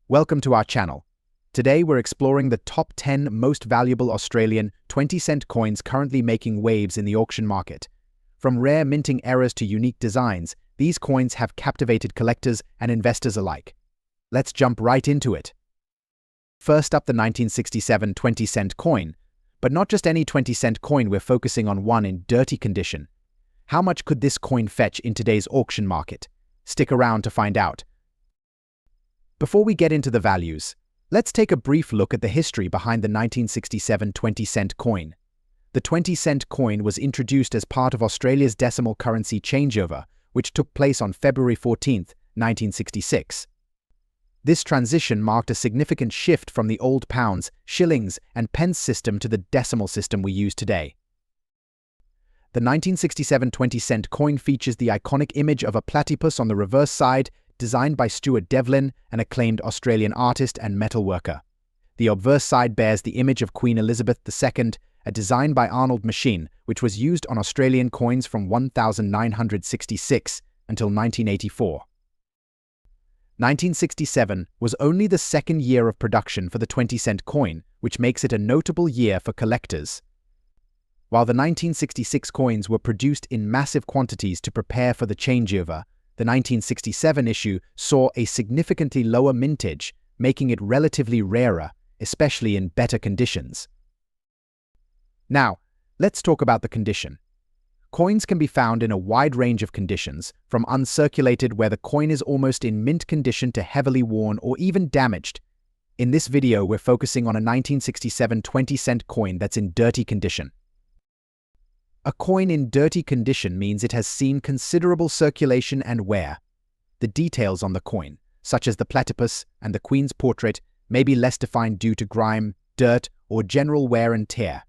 Welcome to our channel. Today we're exploring the top 10 most valuable Australian 20-cent coins currently making waves in the auction market. From rare minting errors to unique designs, these coins have captivated collectors and investors alike. Let's jump right into it. First up, the 1967 20-cent coin. But not just any 20-cent coin, we're focusing on one in dirty condition. How much could this coin fetch in today's auction market? Stick around to find out. Before we get into the values, let's take a brief look at the history behind the 1967 20-cent coin. The 20-cent coin was introduced as part of Australia's decimal currency changeover, which took place on February 14, 1966. This transition marked a significant shift from the old pounds, shillings, and pence system to the decimal system we use today. The 1967 20-cent coin features the iconic image of a platypus on the reverse side, designed by Stuart Devlin, an acclaimed Australian artist and metalworker. The obverse side bears the image of Queen Elizabeth II, a design by Arnold Machine, which was used on Australian coins from 1966 until 1984. 1967 was only the second year of production for the 20-cent coin, which makes it a notable year for collectors. While the 1966 coins were produced in massive quantities to prepare for the changeover, the 1967 issue saw a significantly lower mintage, making it relatively rarer, especially in better conditions. Now, let's talk about the condition. Coins can be found in a wide range of conditions, from uncirculated where the coin is almost in mint condition to heavily worn or even damaged. In this video, we're focusing on a 1967 20-cent coin that's in dirty condition. A coin in dirty condition means it has seen considerable circulation and wear. The details on the coin, such as the platypus and the Queen's portrait, may be less defined due to grime, dirt, or general wear and tear.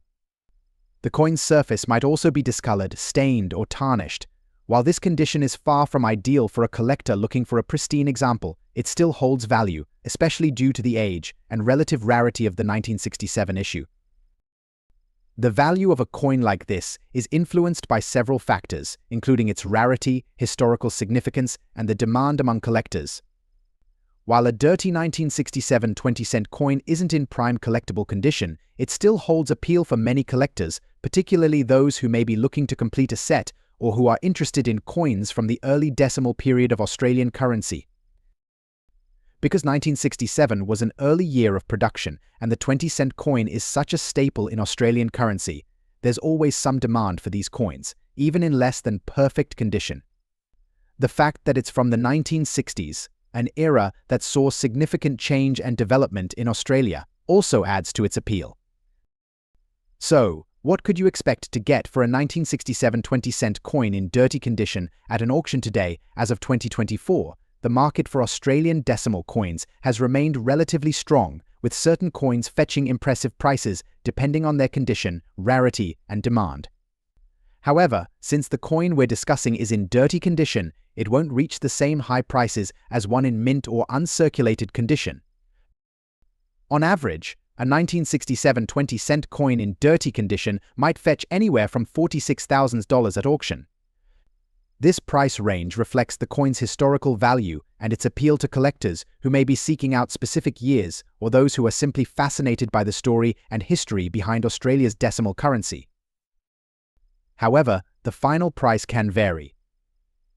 The coin's surface might also be discolored, stained, or tarnished. While this condition is far from ideal for a collector looking for a pristine example, it still holds value, especially due to the age and relative rarity of the 1967 issue. The value of a coin like this is influenced by several factors, including its rarity, historical significance, and the demand among collectors. While a dirty 1967 20-cent coin isn't in prime collectible condition, it still holds appeal for many collectors, particularly those who may be looking to complete a set or who are interested in coins from the early decimal period of Australian currency. Because 1967 was an early year of production and the 20-cent coin is such a staple in Australian currency, there's always some demand for these coins, even in less than perfect condition. The fact that it's from the 1960s, an era that saw significant change and development in Australia, also adds to its appeal. So, what could you expect to get for a 1967 20-cent coin in dirty condition at an auction today as of 2024? The market for Australian decimal coins has remained relatively strong, with certain coins fetching impressive prices depending on their condition, rarity, and demand. However, since the coin we're discussing is in dirty condition, it won't reach the same high prices as one in mint or uncirculated condition. On average, a 1967 20-cent coin in dirty condition might fetch anywhere from $46,000 at auction. This price range reflects the coin's historical value and its appeal to collectors who may be seeking out specific years or those who are simply fascinated by the story and history behind Australia's decimal currency. However, the final price can vary.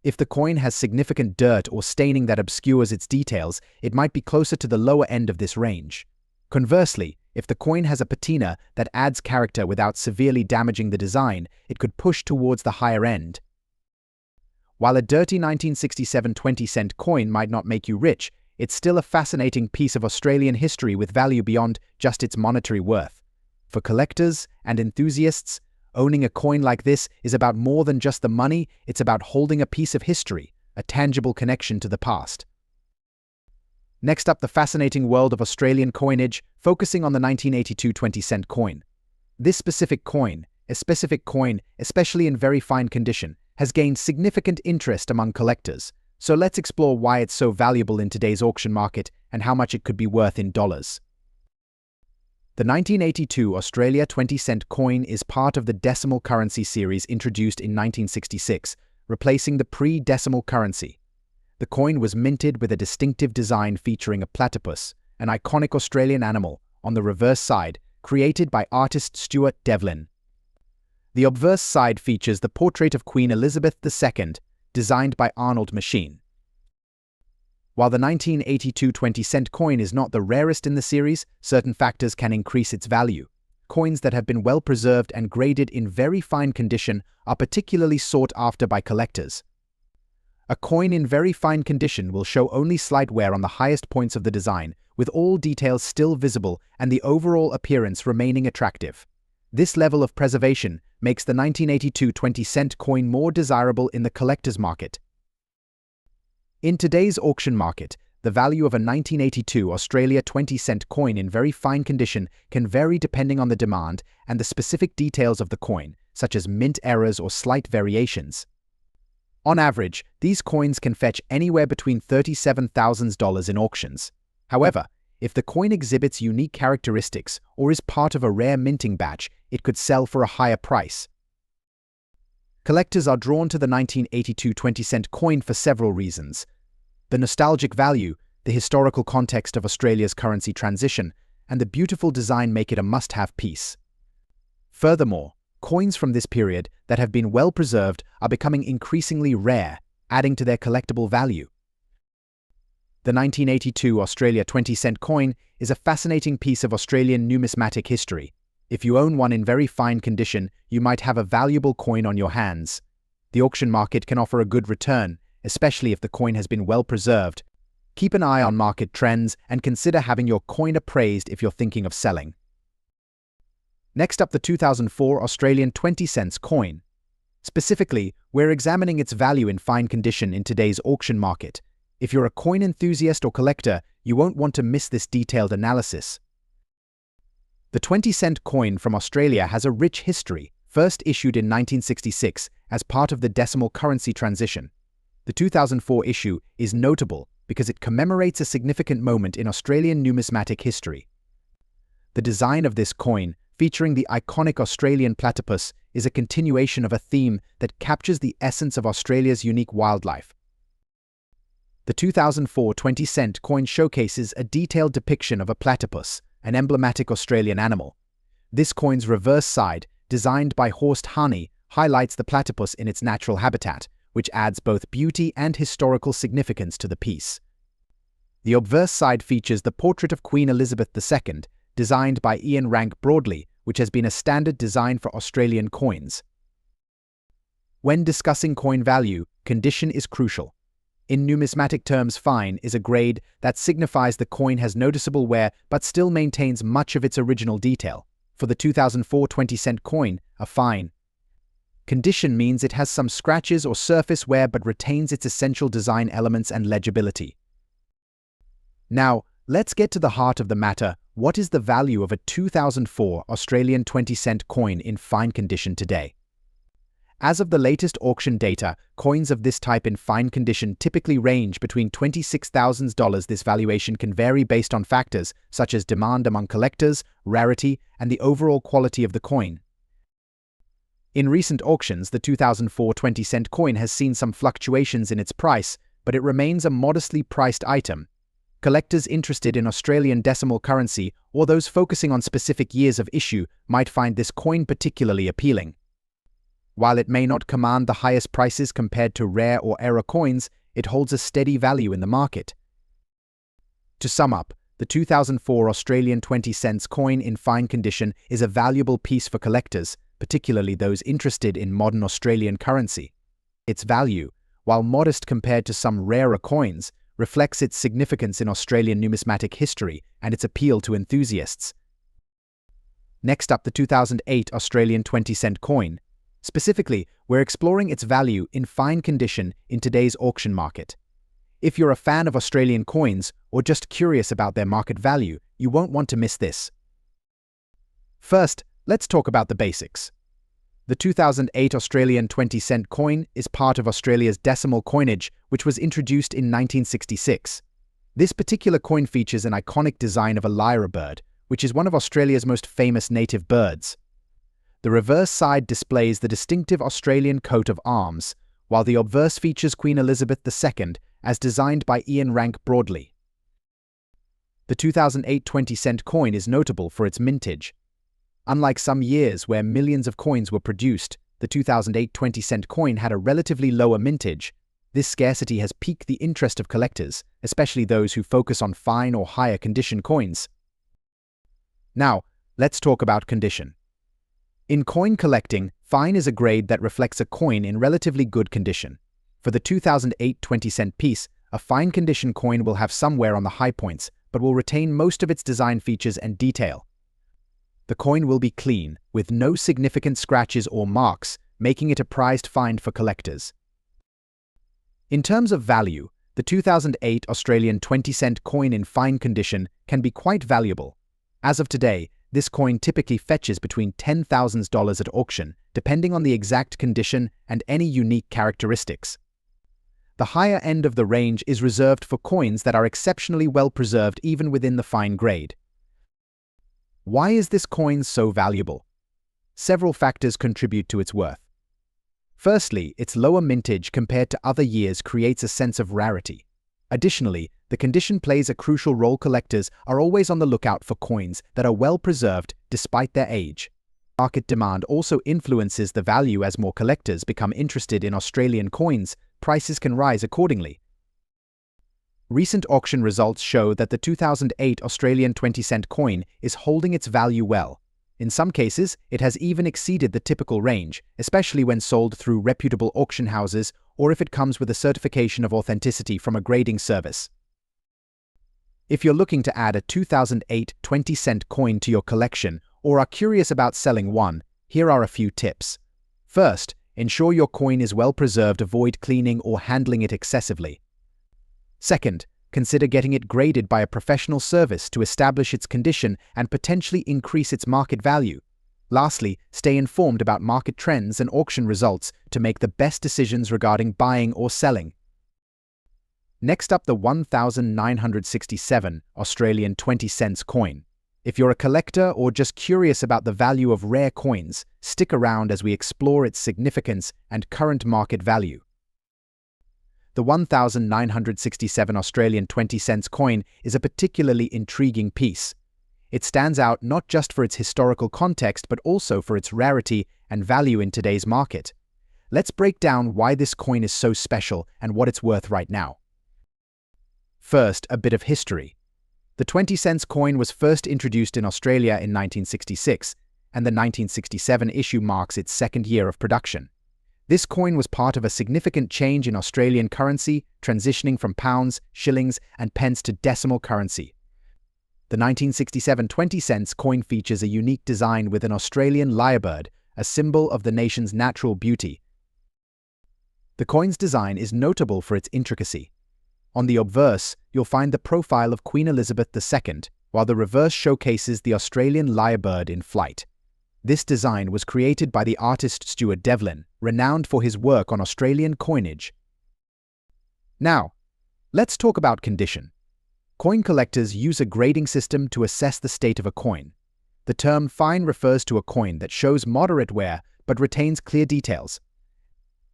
If the coin has significant dirt or staining that obscures its details, it might be closer to the lower end of this range. Conversely, if the coin has a patina that adds character without severely damaging the design, it could push towards the higher end. While a dirty 1967 20-cent coin might not make you rich, it's still a fascinating piece of Australian history with value beyond just its monetary worth. For collectors and enthusiasts, owning a coin like this is about more than just the money, it's about holding a piece of history, a tangible connection to the past. Next up, the fascinating world of Australian coinage, focusing on the 1982 20-cent coin. This specific coin, especially in very fine condition, has gained significant interest among collectors, so let's explore why it's so valuable in today's auction market and how much it could be worth in dollars. The 1982 Australia 20-cent coin is part of the decimal currency series introduced in 1966, replacing the pre-decimal currency. The coin was minted with a distinctive design featuring a platypus, an iconic Australian animal, on the reverse side, created by artist Stuart Devlin. The obverse side features the portrait of Queen Elizabeth II, designed by Arnold Machine. While the 1982 20-cent coin is not the rarest in the series, certain factors can increase its value. Coins that have been well preserved and graded in very fine condition are particularly sought after by collectors. A coin in very fine condition will show only slight wear on the highest points of the design, with all details still visible and the overall appearance remaining attractive. This level of preservation makes the 1982 20-cent coin more desirable in the collector's market. In today's auction market, the value of a 1982 Australia 20-cent coin in very fine condition can vary depending on the demand and the specific details of the coin, such as mint errors or slight variations. On average, these coins can fetch anywhere between $37,000 in auctions. However, if the coin exhibits unique characteristics or is part of a rare minting batch, it could sell for a higher price. Collectors are drawn to the 1982 20-cent coin for several reasons. The nostalgic value, the historical context of Australia's currency transition, and the beautiful design make it a must-have piece. Furthermore, coins from this period that have been well preserved are becoming increasingly rare, adding to their collectible value. The 1982 Australia 20-cent coin is a fascinating piece of Australian numismatic history. If you own one in very fine condition, you might have a valuable coin on your hands. The auction market can offer a good return, especially if the coin has been well preserved. Keep an eye on market trends and consider having your coin appraised if you're thinking of selling. Next up, the 2004 Australian 20-cent coin. Specifically, we're examining its value in fine condition in today's auction market. If you're a coin enthusiast or collector, you won't want to miss this detailed analysis. The 20-cent coin from Australia has a rich history, first issued in 1966 as part of the decimal currency transition. The 2004 issue is notable because it commemorates a significant moment in Australian numismatic history. The design of this coin, featuring the iconic Australian platypus, is a continuation of a theme that captures the essence of Australia's unique wildlife. The 2004 20-cent coin showcases a detailed depiction of a platypus, an emblematic Australian animal. This coin's reverse side, designed by Horst Harney, highlights the platypus in its natural habitat, which adds both beauty and historical significance to the piece. The obverse side features the portrait of Queen Elizabeth II, designed by Ian Rank Broadley, which has been a standard design for Australian coins. When discussing coin value, condition is crucial. In numismatic terms, fine is a grade that signifies the coin has noticeable wear but still maintains much of its original detail. For the 2004 20-cent coin, a fine condition means it has some scratches or surface wear but retains its essential design elements and legibility. Now, let's get to the heart of the matter. What is the value of a 2004 Australian 20-cent coin in fine condition today? As of the latest auction data, coins of this type in fine condition typically range between $26,000. This valuation can vary based on factors such as demand among collectors, rarity, and the overall quality of the coin. In recent auctions, the 2004 20-cent coin has seen some fluctuations in its price, but it remains a modestly priced item. Collectors interested in Australian decimal currency or those focusing on specific years of issue might find this coin particularly appealing. While it may not command the highest prices compared to rare or error coins, it holds a steady value in the market. To sum up, the 2004 Australian 20-cent coin in fine condition is a valuable piece for collectors, particularly those interested in modern Australian currency. Its value, while modest compared to some rarer coins, reflects its significance in Australian numismatic history and its appeal to enthusiasts. Next up, the 2008 Australian 20-cent coin. Specifically, we're exploring its value in fine condition in today's auction market. If you're a fan of Australian coins or just curious about their market value, you won't want to miss this. First, let's talk about the basics. The 2008 Australian 20-cent coin is part of Australia's decimal coinage, which was introduced in 1966. This particular coin features an iconic design of a lyra bird, which is one of Australia's most famous native birds. The reverse side displays the distinctive Australian coat of arms, while the obverse features Queen Elizabeth II as designed by Ian Rank Broadley. The 2008 20-cent coin is notable for its mintage. Unlike some years where millions of coins were produced, the 2008 20-cent coin had a relatively lower mintage. This scarcity has piqued the interest of collectors, especially those who focus on fine or higher condition coins. Now, let's talk about condition. In coin collecting, fine is a grade that reflects a coin in relatively good condition. For the 2008 20-cent piece, a fine condition coin will have some wear on the high points, but will retain most of its design features and detail. The coin will be clean, with no significant scratches or marks, making it a prized find for collectors. In terms of value, the 2008 Australian 20-cent coin in fine condition can be quite valuable. As of today, this coin typically fetches between $10,000 at auction, depending on the exact condition and any unique characteristics. The higher end of the range is reserved for coins that are exceptionally well preserved even within the fine grade. Why is this coin so valuable? Several factors contribute to its worth. Firstly, its lower mintage compared to other years creates a sense of rarity. Additionally, the condition plays a crucial role. Collectors are always on the lookout for coins that are well preserved despite their age. Market demand also influences the value. As more collectors become interested in Australian coins, prices can rise accordingly. Recent auction results show that the 2008 Australian 20-cent coin is holding its value well. In some cases, it has even exceeded the typical range, especially when sold through reputable auction houses or if it comes with a certification of authenticity from a grading service. If you're looking to add a 2008 20-cent coin to your collection or are curious about selling one, here are a few tips. First, ensure your coin is well preserved. Avoid cleaning or handling it excessively. Second, consider getting it graded by a professional service to establish its condition and potentially increase its market value. Lastly, stay informed about market trends and auction results to make the best decisions regarding buying or selling. Next up, the 1967 Australian 20-cent coin. If you're a collector or just curious about the value of rare coins, stick around as we explore its significance and current market value. The 1967 Australian 20-cent coin is a particularly intriguing piece. It stands out not just for its historical context but also for its rarity and value in today's market. Let's break down why this coin is so special and what it's worth right now. First, a bit of history. The 20-cent coin was first introduced in Australia in 1966, and the 1967 issue marks its second year of production. This coin was part of a significant change in Australian currency, transitioning from pounds, shillings, and pence to decimal currency. The 1967 20-cent coin features a unique design with an Australian lyrebird, a symbol of the nation's natural beauty. The coin's design is notable for its intricacy. On the obverse, you'll find the profile of Queen Elizabeth II, while the reverse showcases the Australian lyrebird in flight. This design was created by the artist Stuart Devlin, renowned for his work on Australian coinage. Now, let's talk about condition. Coin collectors use a grading system to assess the state of a coin. The term fine refers to a coin that shows moderate wear but retains clear details.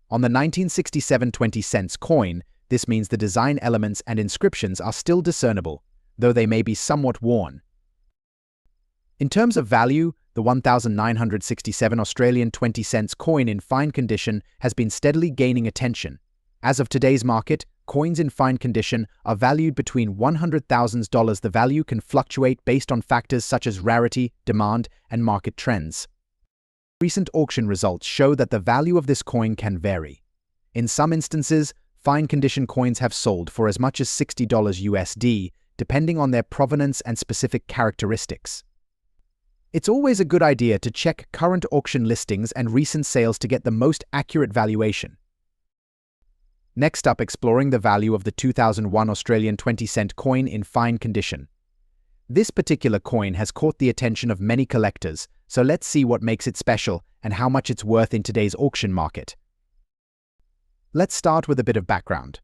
On the 1967 20-cent coin, this means the design elements and inscriptions are still discernible, though they may be somewhat worn. In terms of value, the 1967 Australian 20-cent coin in fine condition has been steadily gaining attention. As of today's market, coins in fine condition are valued between $100,000. The value can fluctuate based on factors such as rarity, demand, and market trends. Recent auction results show that the value of this coin can vary. In some instances, fine condition coins have sold for as much as $60 USD, depending on their provenance and specific characteristics. It's always a good idea to check current auction listings and recent sales to get the most accurate valuation. Next up, exploring the value of the 2001 Australian 20-cent coin in fine condition. This particular coin has caught the attention of many collectors, so let's see what makes it special and how much it's worth in today's auction market. Let's start with a bit of background.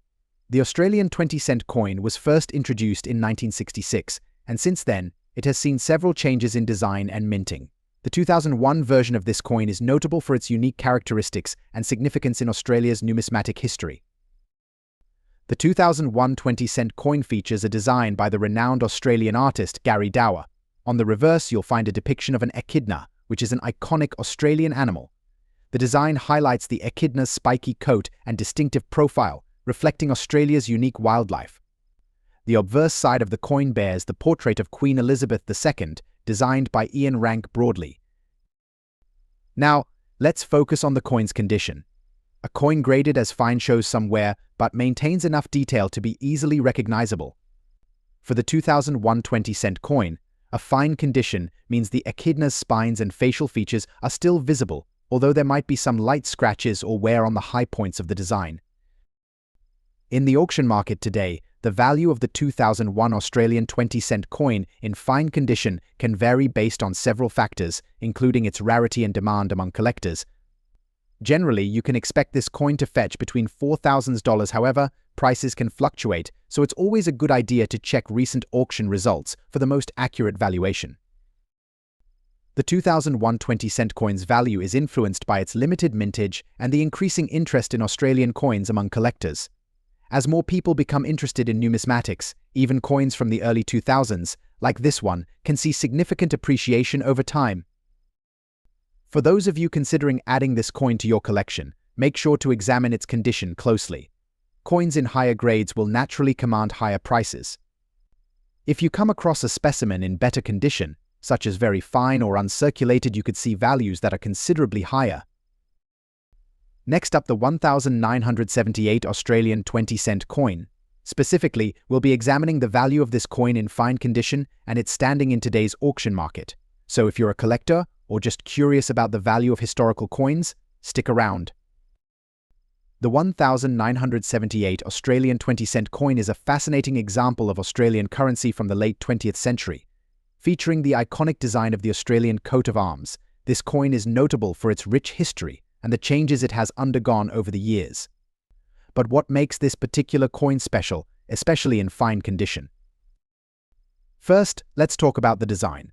The Australian 20-cent coin was first introduced in 1966, and since then, it has seen several changes in design and minting. The 2001 version of this coin is notable for its unique characteristics and significance in Australia's numismatic history. The 2001 20-cent coin features a design by the renowned Australian artist Gary Dower. On the reverse, you'll find a depiction of an echidna, which is an iconic Australian animal. The design highlights the echidna's spiky coat and distinctive profile, reflecting Australia's unique wildlife. The obverse side of the coin bears the portrait of Queen Elizabeth II, designed by Ian Rank Broadley. Now, let's focus on the coin's condition. A coin graded as fine shows some wear, but maintains enough detail to be easily recognizable. For the 2001 20-cent coin, a fine condition means the echidna's spines and facial features are still visible, although there might be some light scratches or wear on the high points of the design. In the auction market today, the value of the 2001 Australian 20-cent coin in fine condition can vary based on several factors, including its rarity and demand among collectors. Generally, you can expect this coin to fetch between $4,000. However, prices can fluctuate, so it's always a good idea to check recent auction results for the most accurate valuation. The 2001 20-cent coin's value is influenced by its limited mintage and the increasing interest in Australian coins among collectors. As more people become interested in numismatics, even coins from the early 2000s, like this one, can see significant appreciation over time. For those of you considering adding this coin to your collection, make sure to examine its condition closely. Coins in higher grades will naturally command higher prices. If you come across a specimen in better condition, such as very fine or uncirculated, you could see values that are considerably higher. Next up, the 1978 Australian 20-cent coin. Specifically, we'll be examining the value of this coin in fine condition and its standing in today's auction market. So if you're a collector or just curious about the value of historical coins, stick around. The 1978 Australian 20-cent coin is a fascinating example of Australian currency from the late 20th century. Featuring the iconic design of the Australian coat of arms, this coin is notable for its rich history and the changes it has undergone over the years. But what makes this particular coin special, especially in fine condition? First, let's talk about the design.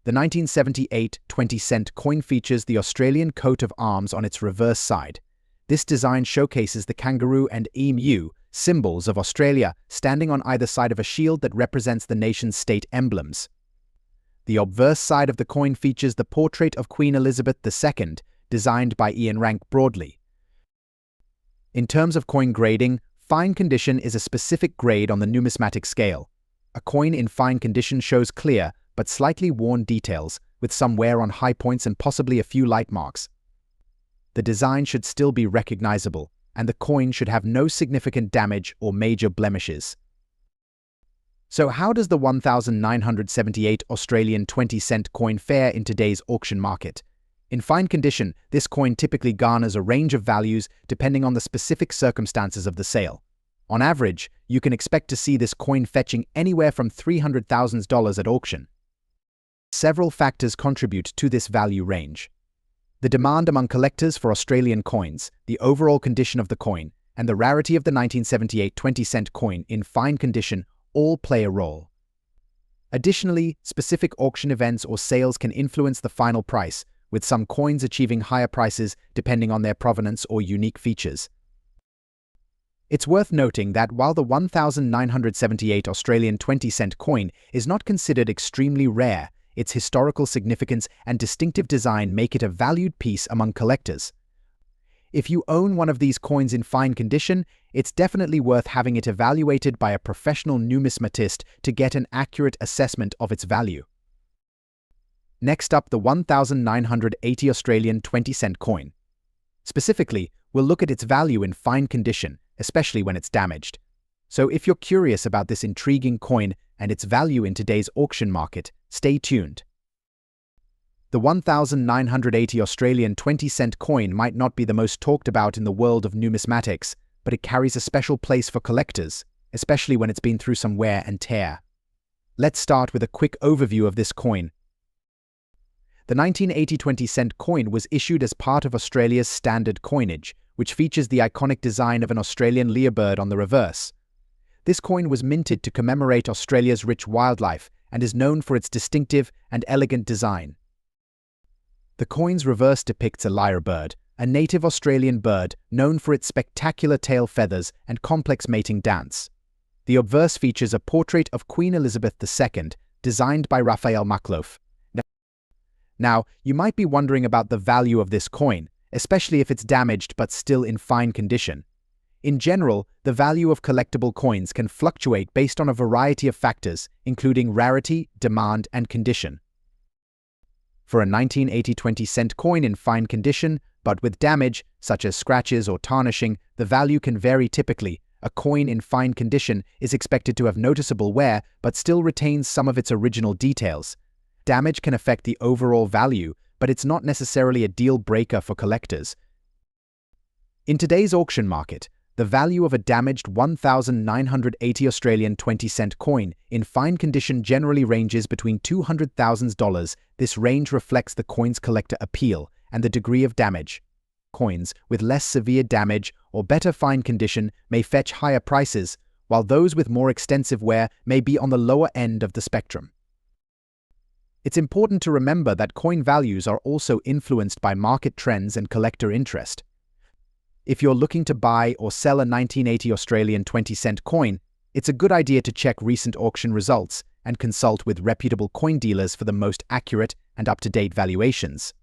The 1978 20-cent coin features the Australian coat of arms on its reverse side. This design showcases the kangaroo and emu, symbols of Australia, standing on either side of a shield that represents the nation's state emblems. The obverse side of the coin features the portrait of Queen Elizabeth II, designed by Ian Rank Broadley. In terms of coin grading, fine condition is a specific grade on the numismatic scale. A coin in fine condition shows clear but slightly worn details, with some wear on high points and possibly a few light marks. The design should still be recognizable, and the coin should have no significant damage or major blemishes. So how does the 1978 Australian 20-cent coin fare in today's auction market? In fine condition, this coin typically garners a range of values depending on the specific circumstances of the sale. On average, you can expect to see this coin fetching anywhere from $300,000 at auction. Several factors contribute to this value range. The demand among collectors for Australian coins, the overall condition of the coin, and the rarity of the 1978 20-cent coin in fine condition all play a role. Additionally, specific auction events or sales can influence the final price, with some coins achieving higher prices depending on their provenance or unique features. It's worth noting that while the 1978 Australian 20-cent coin is not considered extremely rare, its historical significance and distinctive design make it a valued piece among collectors. If you own one of these coins in fine condition, it's definitely worth having it evaluated by a professional numismatist to get an accurate assessment of its value. Next up, the 1980 Australian 20-cent coin. Specifically, we'll look at its value in fine condition, especially when it's damaged. So if you're curious about this intriguing coin and its value in today's auction market, stay tuned. The 1980 Australian 20-cent coin might not be the most talked about in the world of numismatics, but it carries a special place for collectors, especially when it's been through some wear and tear. Let's start with a quick overview of this coin. The 1980 20-cent coin was issued as part of Australia's standard coinage, which features the iconic design of an Australian lyrebird on the reverse. This coin was minted to commemorate Australia's rich wildlife and is known for its distinctive and elegant design. The coin's reverse depicts a lyrebird, a native Australian bird known for its spectacular tail feathers and complex mating dance. The obverse features a portrait of Queen Elizabeth II, designed by Raphael Maklof. Now, you might be wondering about the value of this coin, especially if it's damaged but still in fine condition. In general, the value of collectible coins can fluctuate based on a variety of factors, including rarity, demand, and condition. For a 1980 20-cent coin in fine condition, but with damage, such as scratches or tarnishing, the value can vary. Typically, a coin in fine condition is expected to have noticeable wear but still retains some of its original details. Damage can affect the overall value, but it's not necessarily a deal breaker for collectors. In today's auction market, the value of a damaged 1,980 Australian 20-cent coin in fine condition generally ranges between $200,000. This range reflects the coin's collector appeal and the degree of damage. Coins with less severe damage or better fine condition may fetch higher prices, while those with more extensive wear may be on the lower end of the spectrum. It's important to remember that coin values are also influenced by market trends and collector interest. If you're looking to buy or sell a 1980 Australian 20-cent coin, it's a good idea to check recent auction results and consult with reputable coin dealers for the most accurate and up-to-date valuations.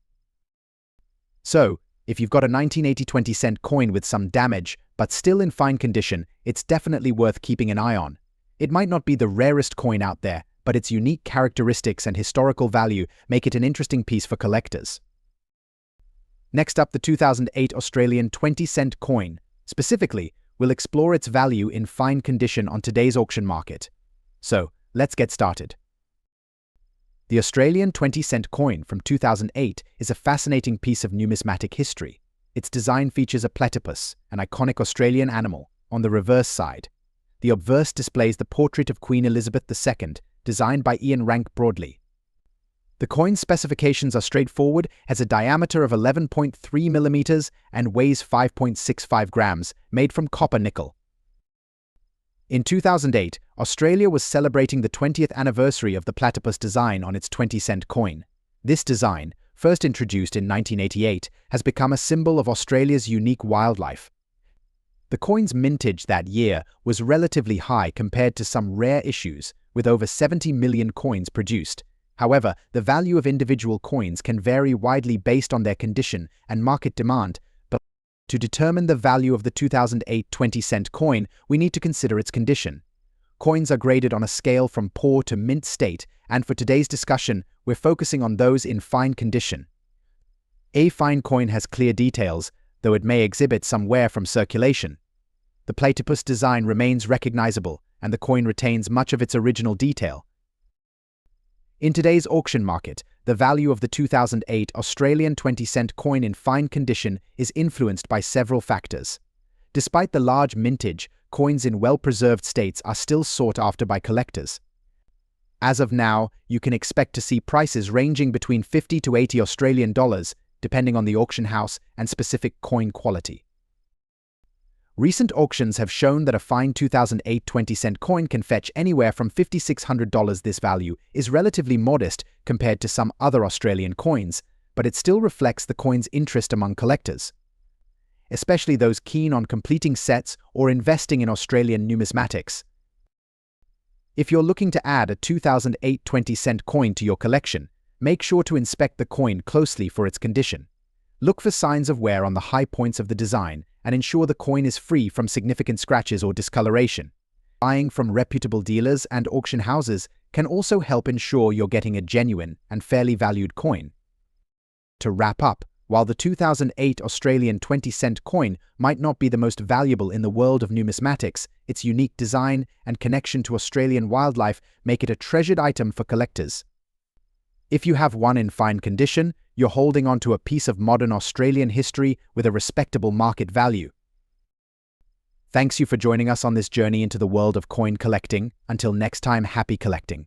So, if you've got a 1980 20-cent coin with some damage, but still in fine condition, it's definitely worth keeping an eye on. It might not be the rarest coin out there, but its unique characteristics and historical value make it an interesting piece for collectors. Next up, the 2008 Australian 20-cent coin. Specifically, we'll explore its value in fine condition on today's auction market. So, let's get started. The Australian 20-cent coin from 2008 is a fascinating piece of numismatic history. Its design features a platypus, an iconic Australian animal, on the reverse side. The obverse displays the portrait of Queen Elizabeth II, designed by Ian Rank Broadley. The coin's specifications are straightforward, has a diameter of 11.3 millimeters and weighs 5.65 grams, made from copper nickel. In 2008, Australia was celebrating the 20th anniversary of the platypus design on its 20-cent coin. This design, first introduced in 1988, has become a symbol of Australia's unique wildlife. The coin's mintage that year was relatively high compared to some rare issues, with over 70 million coins produced. However, the value of individual coins can vary widely based on their condition and market demand, but to determine the value of the 2008 20-cent coin, we need to consider its condition. Coins are graded on a scale from poor to mint state, and for today's discussion, we're focusing on those in fine condition. A fine coin has clear details, though it may exhibit some wear from circulation. The platypus design remains recognizable, and the coin retains much of its original detail. In today's auction market, the value of the 2008 Australian 20-cent coin in fine condition is influenced by several factors. Despite the large mintage, coins in well-preserved states are still sought after by collectors. As of now, you can expect to see prices ranging between $50 to $80 Australian dollars, depending on the auction house and specific coin quality. Recent auctions have shown that a fine 2008 20-cent coin can fetch anywhere from $5,600. This value is relatively modest compared to some other Australian coins, but it still reflects the coin's interest among collectors, especially those keen on completing sets or investing in Australian numismatics. If you're looking to add a 2008 20-cent coin to your collection, make sure to inspect the coin closely for its condition. Look for signs of wear on the high points of the design and ensure the coin is free from significant scratches or discoloration. Buying from reputable dealers and auction houses can also help ensure you're getting a genuine and fairly valued coin. To wrap up, while the 2008 Australian 20-cent coin might not be the most valuable in the world of numismatics, its unique design and connection to Australian wildlife make it a treasured item for collectors. If you have one in fine condition, you're holding on to a piece of modern Australian history with a respectable market value. Thanks you for joining us on this journey into the world of coin collecting. Until next time, happy collecting.